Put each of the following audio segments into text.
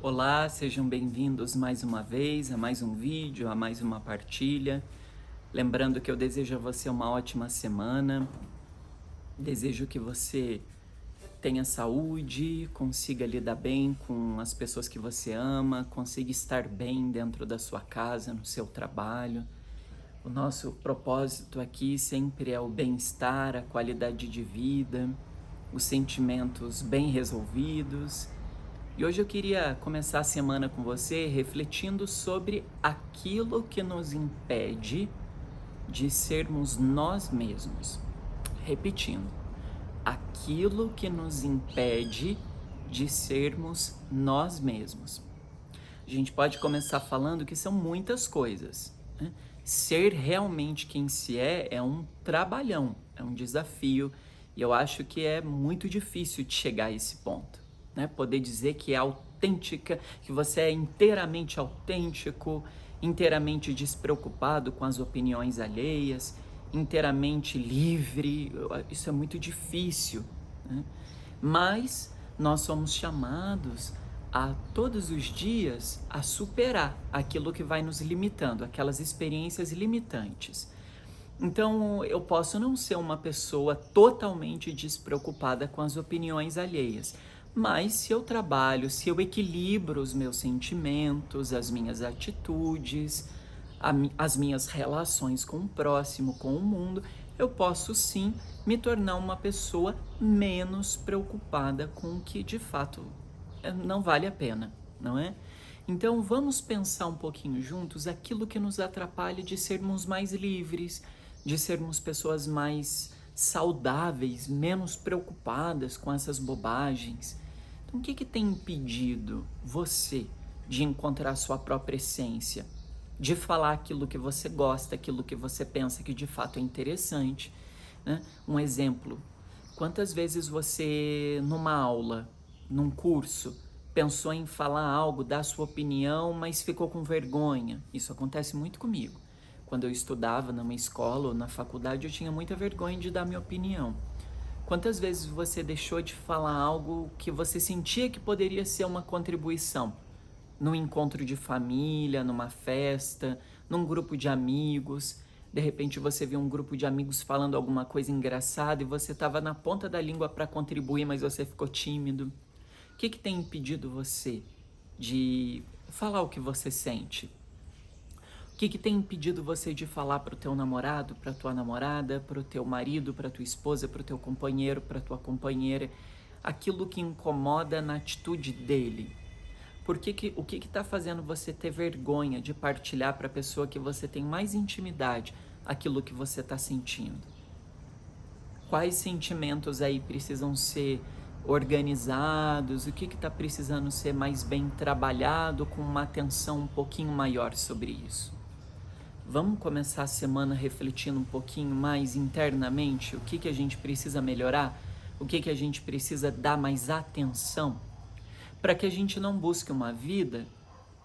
Olá, sejam bem-vindos mais uma vez a mais um vídeo, a mais uma partilha. Lembrando que eu desejo a você uma ótima semana, desejo que você tenha saúde, consiga lidar bem com as pessoas que você ama, consiga estar bem dentro da sua casa, no seu trabalho. O nosso propósito aqui sempre é o bem-estar, a qualidade de vida, os sentimentos bem resolvidos. E hoje eu queria começar a semana com você refletindo sobre aquilo que nos impede de sermos nós mesmos. Repetindo, aquilo que nos impede de sermos nós mesmos. A gente pode começar falando que são muitas coisas, né? Ser realmente quem se é um trabalhão, é um desafio, e eu acho que é muito difícil de chegar a esse ponto, né? Poder dizer que é autêntica, que você é inteiramente autêntico, inteiramente despreocupado com as opiniões alheias, inteiramente livre, isso é muito difícil, né? Mas nós somos chamados a todos os dias a superar aquilo que vai nos limitando, aquelas experiências limitantes. Então, eu posso não ser uma pessoa totalmente despreocupada com as opiniões alheias, mas se eu trabalho, se eu equilibro os meus sentimentos, as minhas atitudes, as minhas relações com o próximo, com o mundo, eu posso sim me tornar uma pessoa menos preocupada com o que de fato não vale a pena, não é? Então vamos pensar um pouquinho juntos aquilo que nos atrapalha de sermos mais livres, de sermos pessoas mais saudáveis, menos preocupadas com essas bobagens. Então o que tem impedido você de encontrar a sua própria essência, de falar aquilo que você gosta, aquilo que você pensa que de fato é interessante, né? Um exemplo, quantas vezes você numa aula, num curso, pensou em falar algo, dar sua opinião, mas ficou com vergonha? Isso acontece muito comigo. Quando eu estudava numa escola ou na faculdade, eu tinha muita vergonha de dar minha opinião. Quantas vezes você deixou de falar algo que você sentia que poderia ser uma contribuição? Num encontro de família, numa festa, num grupo de amigos. De repente você viu um grupo de amigos falando alguma coisa engraçada e você estava na ponta da língua para contribuir, mas você ficou tímido. O que tem impedido você de falar o que você sente? O que tem impedido você de falar para o teu namorado, para tua namorada, para o teu marido, para tua esposa, para o teu companheiro, para tua companheira, aquilo que incomoda na atitude dele? O que está fazendo você ter vergonha de partilhar para a pessoa que você tem mais intimidade aquilo que você está sentindo? Quais sentimentos aí precisam ser organizados? O que está precisando ser mais bem trabalhado, com uma atenção um pouquinho maior sobre isso? Vamos começar a semana refletindo um pouquinho mais internamente o que a gente precisa melhorar, o que a gente precisa dar mais atenção, para que a gente não busque uma vida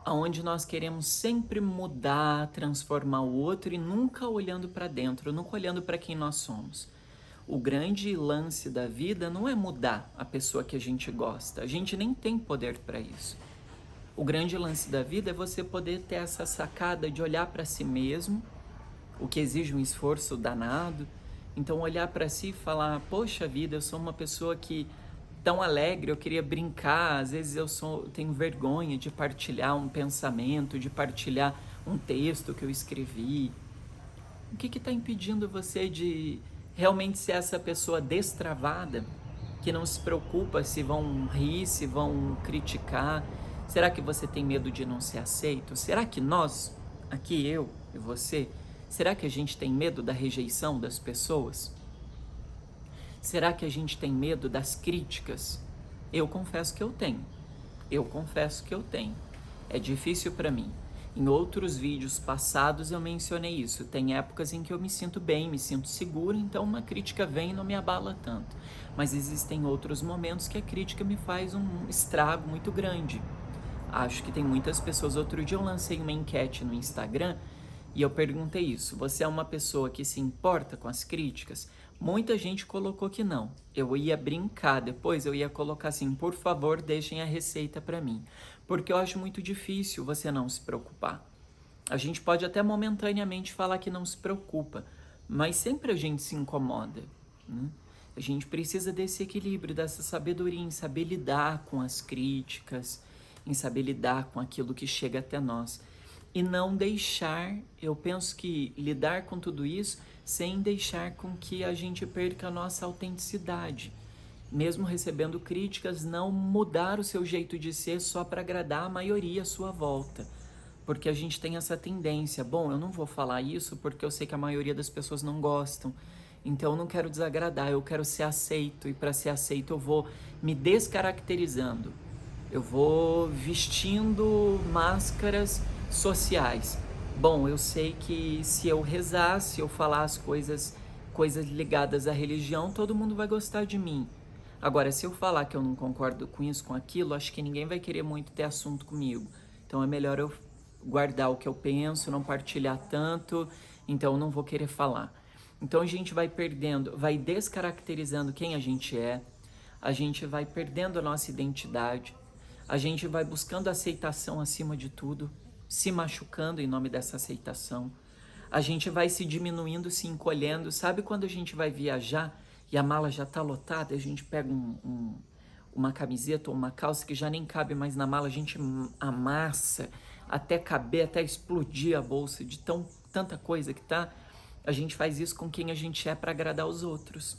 onde nós queremos sempre mudar, transformar o outro e nunca olhando para dentro, nunca olhando para quem nós somos. O grande lance da vida não é mudar a pessoa que a gente gosta, a gente nem tem poder para isso. O grande lance da vida é você poder ter essa sacada de olhar para si mesmo, o que exige um esforço danado. Então olhar para si e falar, poxa vida, eu sou uma pessoa que tão alegre, eu queria brincar, às vezes tenho vergonha de partilhar um pensamento, de partilhar um texto que eu escrevi. O que está impedindo você de realmente ser essa pessoa destravada, que não se preocupa se vão rir, se vão criticar? Será que você tem medo de não ser aceito? Será que nós, aqui eu e você, será que a gente tem medo da rejeição das pessoas? Será que a gente tem medo das críticas? Eu confesso que eu tenho. É difícil para mim. Em outros vídeos passados eu mencionei isso. Tem épocas em que eu me sinto bem, me sinto seguro, então uma crítica vem e não me abala tanto. Mas existem outros momentos que a crítica me faz um estrago muito grande. Acho que tem muitas pessoas. Outro dia eu lancei uma enquete no Instagram E eu perguntei isso, você é uma pessoa que se importa com as críticas? Muita gente colocou que não. Eu ia brincar depois, eu ia colocar assim, por favor, deixem a receita para mim. Porque eu acho muito difícil você não se preocupar. A gente pode até momentaneamente falar que não se preocupa, mas sempre a gente se incomoda, né? A gente precisa desse equilíbrio, dessa sabedoria em saber lidar com as críticas, em saber lidar com aquilo que chega até nós. E não deixar, eu penso que lidar com tudo isso sem deixar com que a gente perca a nossa autenticidade. Mesmo recebendo críticas, não mudar o seu jeito de ser só para agradar a maioria à sua volta. Porque a gente tem essa tendência, bom, eu não vou falar isso porque eu sei que a maioria das pessoas não gostam. Então eu não quero desagradar, eu quero ser aceito, e para ser aceito eu vou me descaracterizando. Eu vou vestindo máscaras sociais. Bom, eu sei que se eu rezar, se eu falar as coisas ligadas à religião, todo mundo vai gostar de mim. Agora, se eu falar que eu não concordo com isso, com aquilo, acho que ninguém vai querer muito ter assunto comigo. Então é melhor eu guardar o que eu penso, não partilhar tanto, então eu não vou querer falar. Então a gente vai perdendo, vai descaracterizando quem a gente vai perdendo a nossa identidade, a gente vai buscando aceitação acima de tudo, se machucando em nome dessa aceitação, a gente vai se diminuindo, se encolhendo. Sabe quando a gente vai viajar e a mala já está lotada, a gente pega uma camiseta ou uma calça que já nem cabe mais na mala, a gente amassa até caber, até explodir a bolsa de tanta coisa que tá. A gente faz isso com quem a gente é para agradar os outros.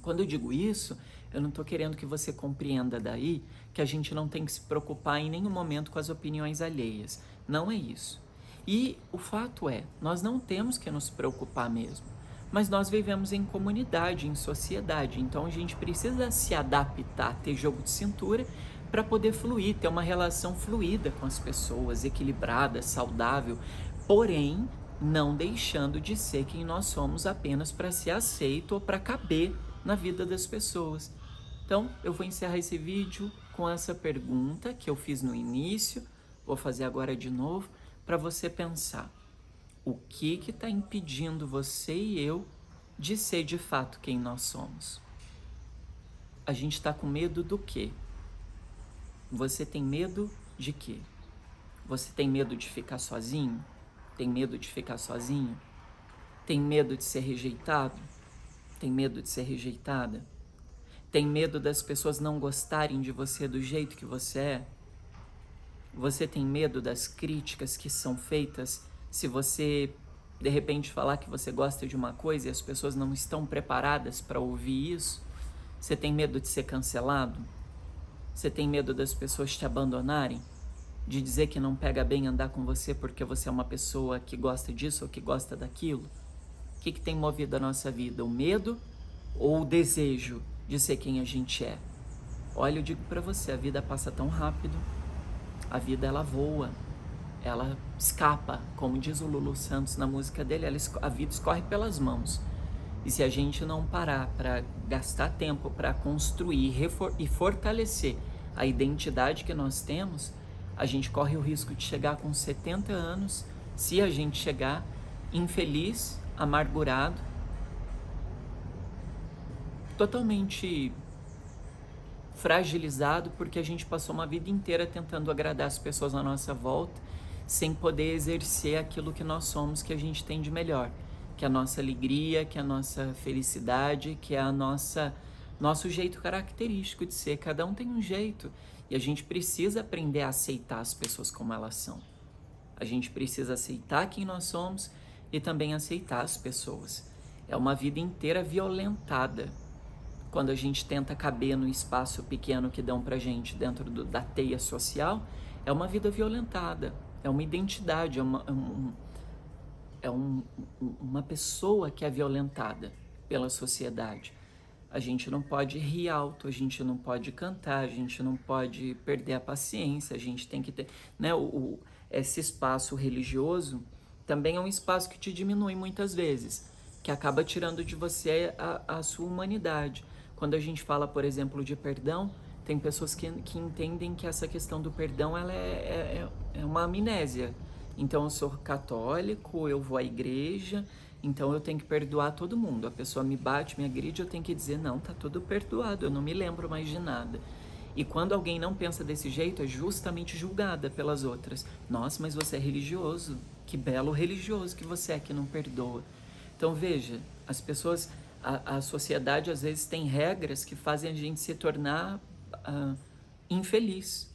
Quando eu digo isso, eu não estou querendo que você compreenda daí que a gente não tem que se preocupar em nenhum momento com as opiniões alheias. Não é isso. E o fato é, nós não temos que nos preocupar mesmo. Mas nós vivemos em comunidade, em sociedade, então a gente precisa se adaptar, ter jogo de cintura para poder fluir, ter uma relação fluida com as pessoas, equilibrada, saudável, porém não deixando de ser quem nós somos apenas para ser aceito ou para caber na vida das pessoas. Então, eu vou encerrar esse vídeo com essa pergunta que eu fiz no início, vou fazer agora de novo, para você pensar. O que está impedindo você e eu de ser de fato quem nós somos? A gente está com medo do quê? Você tem medo de quê? Você tem medo de ficar sozinho? Tem medo de ficar sozinho? Tem medo de ser rejeitado? Tem medo de ser rejeitada? Tem medo das pessoas não gostarem de você do jeito que você é? Você tem medo das críticas que são feitas se você, de repente, falar que você gosta de uma coisa e as pessoas não estão preparadas para ouvir isso? Você tem medo de ser cancelado? Você tem medo das pessoas te abandonarem? De dizer que não pega bem andar com você porque você é uma pessoa que gosta disso ou que gosta daquilo? O que tem movido a nossa vida? O medo ou o desejo de ser quem a gente é? Olha, eu digo para você, a vida passa tão rápido, a vida ela voa, ela escapa, como diz o Lulu Santos na música dele, a vida escorre pelas mãos. E se a gente não parar para gastar tempo para construir e fortalecer a identidade que nós temos, a gente corre o risco de chegar com 70 anos, se a gente chegar, infeliz, amargurado, totalmente fragilizado, porque a gente passou uma vida inteira tentando agradar as pessoas à nossa volta, sem poder exercer aquilo que nós somos, que a gente tem de melhor, que é a nossa alegria, que é a nossa felicidade, que é nosso jeito característico de ser. Cada um tem um jeito e a gente precisa aprender a aceitar as pessoas como elas são. A gente precisa aceitar quem nós somos e também aceitar as pessoas. É uma vida inteira violentada quando a gente tenta caber no espaço pequeno que dão pra gente dentro da teia social. É uma vida violentada, é uma identidade, uma pessoa que é violentada pela sociedade. A gente não pode rir alto, a gente não pode cantar, a gente não pode perder a paciência, a gente tem que ter, né, esse espaço religioso também é um espaço que te diminui muitas vezes, que acaba tirando de você a sua humanidade. Quando a gente fala, por exemplo, de perdão, tem pessoas que entendem que essa questão do perdão ela é uma amnésia. Então eu sou católico, eu vou à igreja, então eu tenho que perdoar todo mundo. A pessoa me bate, me agride, eu tenho que dizer, não, tá tudo perdoado, eu não me lembro mais de nada. E quando alguém não pensa desse jeito, é justamente julgada pelas outras. Nossa, mas você é religioso, que belo religioso que você é que não perdoa. Então veja, as pessoas, a sociedade às vezes tem regras que fazem a gente se tornar infeliz.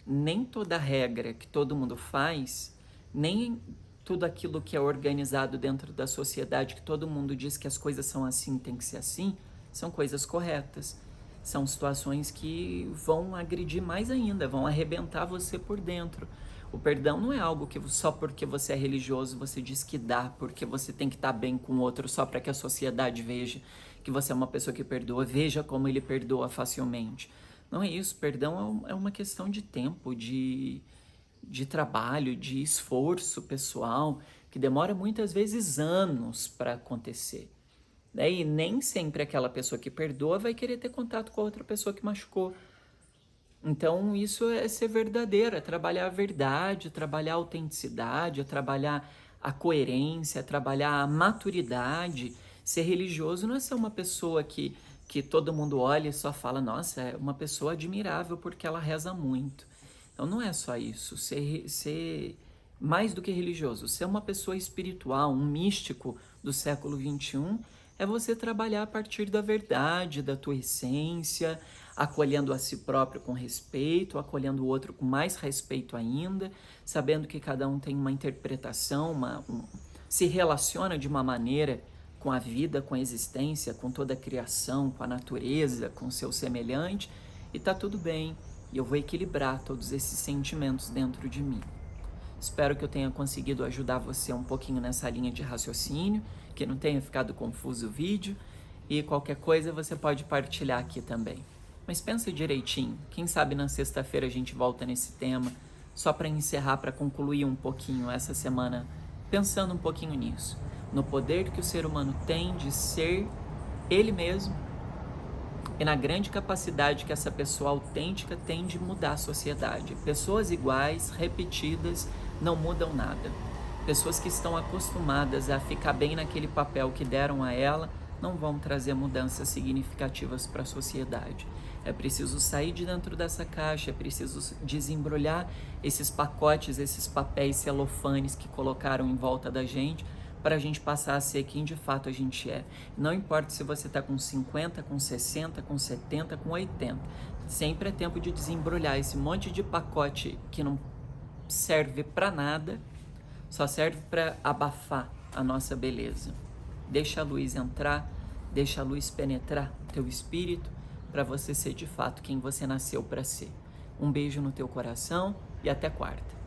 Nem toda regra que todo mundo faz, nem tudo aquilo que é organizado dentro da sociedade, que todo mundo diz que as coisas são assim, tem que ser assim, são coisas corretas. São situações que vão agredir mais ainda, vão arrebentar você por dentro. O perdão não é algo que só porque você é religioso você diz que dá, porque você tem que estar bem com o outro só para que a sociedade veja que você é uma pessoa que perdoa, veja como ele perdoa facilmente. Não é isso, perdão é uma questão de tempo, de trabalho, de esforço pessoal, que demora muitas vezes anos para acontecer. E nem sempre aquela pessoa que perdoa vai querer ter contato com a outra pessoa que machucou. Então isso é ser verdadeiro, é trabalhar a verdade, é trabalhar a autenticidade, é trabalhar a coerência, é trabalhar a maturidade. Ser religioso não é ser uma pessoa que todo mundo olha e só fala, nossa, é uma pessoa admirável porque ela reza muito. Então não é só isso, ser mais do que religioso, ser uma pessoa espiritual, um místico do século XXI, é você trabalhar a partir da verdade, da tua essência, acolhendo a si próprio com respeito, acolhendo o outro com mais respeito ainda, sabendo que cada um tem uma interpretação, se relaciona de uma maneira com a vida, com a existência, com toda a criação, com a natureza, com o seu semelhante, e tá tudo bem. E eu vou equilibrar todos esses sentimentos dentro de mim. Espero que eu tenha conseguido ajudar você um pouquinho nessa linha de raciocínio, que não tenha ficado confuso o vídeo, e qualquer coisa você pode partilhar aqui também. Mas pensa direitinho, quem sabe na sexta-feira a gente volta nesse tema, só para encerrar, para concluir um pouquinho essa semana, pensando um pouquinho nisso, no poder que o ser humano tem de ser ele mesmo, e na grande capacidade que essa pessoa autêntica tem de mudar a sociedade. Pessoas iguais, repetidas, não mudam nada. Pessoas que estão acostumadas a ficar bem naquele papel que deram a ela, não vão trazer mudanças significativas para a sociedade. É preciso sair de dentro dessa caixa, é preciso desembrulhar esses pacotes, esses papéis celofanes que colocaram em volta da gente, para a gente passar a ser quem de fato a gente é. Não importa se você está com 50, com 60, com 70, com 80. Sempre é tempo de desembrulhar esse monte de pacote que não serve para nada, só serve para abafar a nossa beleza. Deixa a luz entrar, deixa a luz penetrar teu espírito para você ser de fato quem você nasceu para ser. Um beijo no teu coração e até quarta.